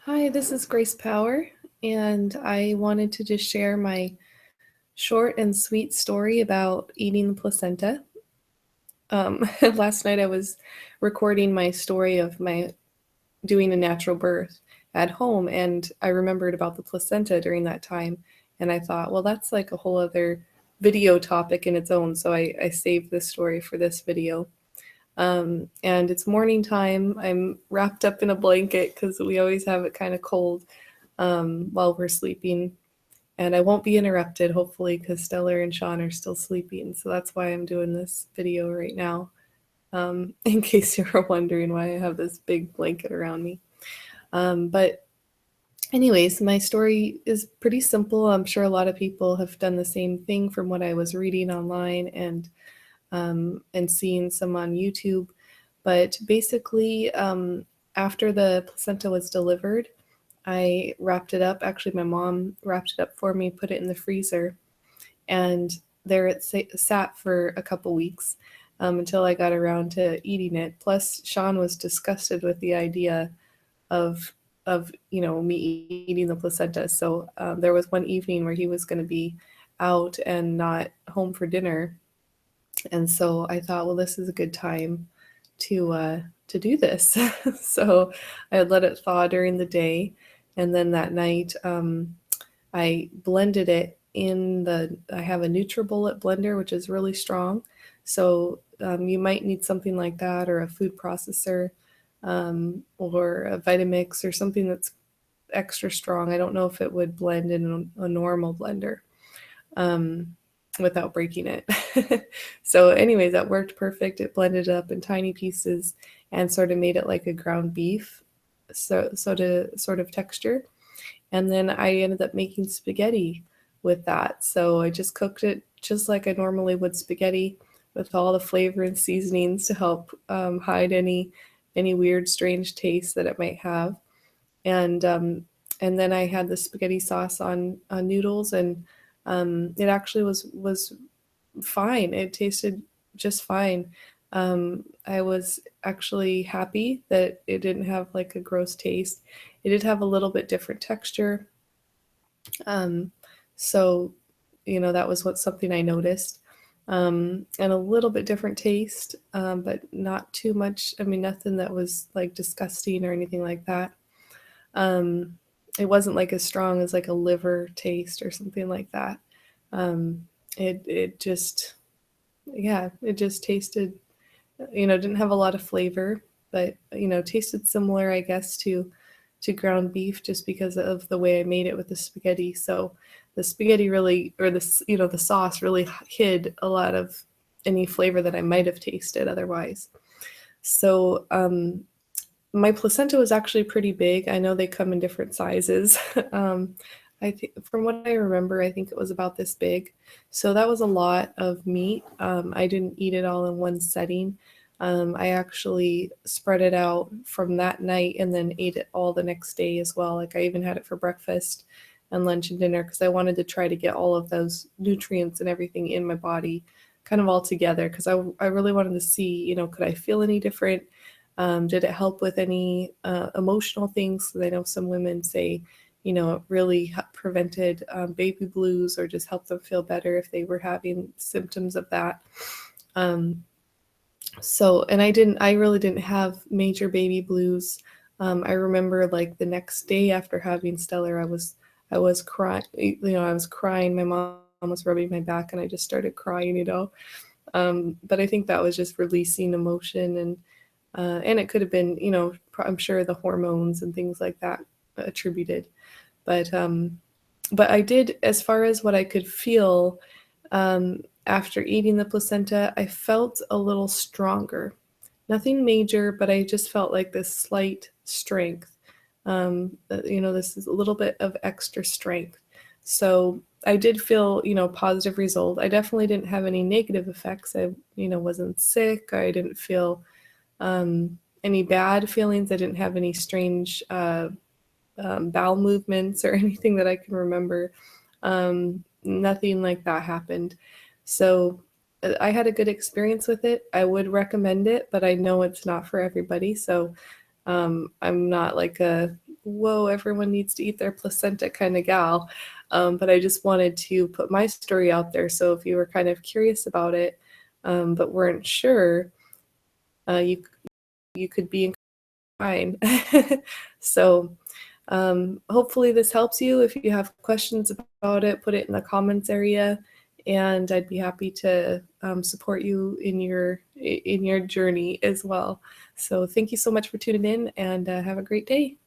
Hi, this is Grace Power, and I wanted to just share my short and sweet story about eating the placenta. Last night I was recording my story of my doing a natural birth at home, and I remembered about the placenta during that time, and I thought, well, that's like a whole other video topic in its own, so I saved this story for this video. And it's morning time. I'm wrapped up in a blanket because we always have it kind of cold while we're sleeping. And I won't be interrupted, hopefully, because Stellar and Sean are still sleeping. So that's why I'm doing this video right now, in case you were wondering why I have this big blanket around me. But anyways, my story is pretty simple. I'm sure a lot of people have done the same thing from what I was reading online and seeing some on YouTube. But basically, after the placenta was delivered, I wrapped it up. Actually, my mom wrapped it up for me, put it in the freezer, and there it sat for a couple weeks until I got around to eating it. Plus, Sean was disgusted with the idea of me eating the placenta. So there was one evening where he was going to be out and not home for dinner, and so I thought, well, this is a good time to do this. So I let it thaw during the day, and then that night I blended it in the. I have a NutriBullet blender, which is really strong. So you might need something like that, or a food processor, or a Vitamix, or something that's extra strong. I don't know if it would blend in a normal blender. Um, Without breaking it. So anyways, that worked perfect. It blended up in tiny pieces and sort of made it like a ground beef sort of texture. And then I ended up making spaghetti with that. So I just cooked it just like I normally would spaghetti, with all the flavor and seasonings to help hide any weird, strange taste that it might have. And and then I had the spaghetti sauce on noodles, and it actually was fine. It tasted just fine. I was actually happy that it didn't have like a gross taste. It did have a little bit different texture. Um, so, that was something I noticed. And a little bit different taste, but not too much. I mean, nothing that was like disgusting or anything like that. Um, it wasn't like as strong as like a liver taste or something like that. Um, it just, yeah, it just tasted, didn't have a lot of flavor, but tasted similar, I guess, to ground beef, just because of the way I made it with the spaghetti. So the spaghetti really, or the sauce really hid a lot of any flavor that I might have tasted otherwise. So my placenta was actually pretty big. I know they come in different sizes. I think, from what I remember, I think it was about this big. So that was a lot of meat. I didn't eat it all in one setting. I actually spread it out from that night and then ate it all the next day as well. Like, I even had it for breakfast and lunch and dinner, because I wanted to try to get all of those nutrients and everything in my body kind of all together, because I really wanted to see, could I feel any different? Did it help with any emotional things? Because I know some women say, it really prevented baby blues, or just helped them feel better if they were having symptoms of that. Um, and I really didn't have major baby blues. I remember like the next day after having Stellar, I was crying. I was crying. My mom was rubbing my back, and I just started crying. But I think that was just releasing emotion, and it could have been, I'm sure the hormones and things like that attributed. But but I did, as far as what I could feel, after eating the placenta, I felt a little stronger. Nothing major, but I just felt like this slight strength. This is a little bit of extra strength. So I did feel, positive result. I definitely didn't have any negative effects. I, wasn't sick. I didn't feel any bad feelings. I didn't have any strange bowel movements or anything that I can remember. Nothing like that happened. So I had a good experience with it. I would recommend it, but I know it's not for everybody. So I'm not like a whoa, everyone needs to eat their placenta kind of gal. But I just wanted to put my story out there. So if you were kind of curious about it, but weren't sure, you could be fine. So hopefully this helps you. If you have questions about it, put it in the comments area, and I'd be happy to support you in your journey as well. So thank you so much for tuning in, and have a great day.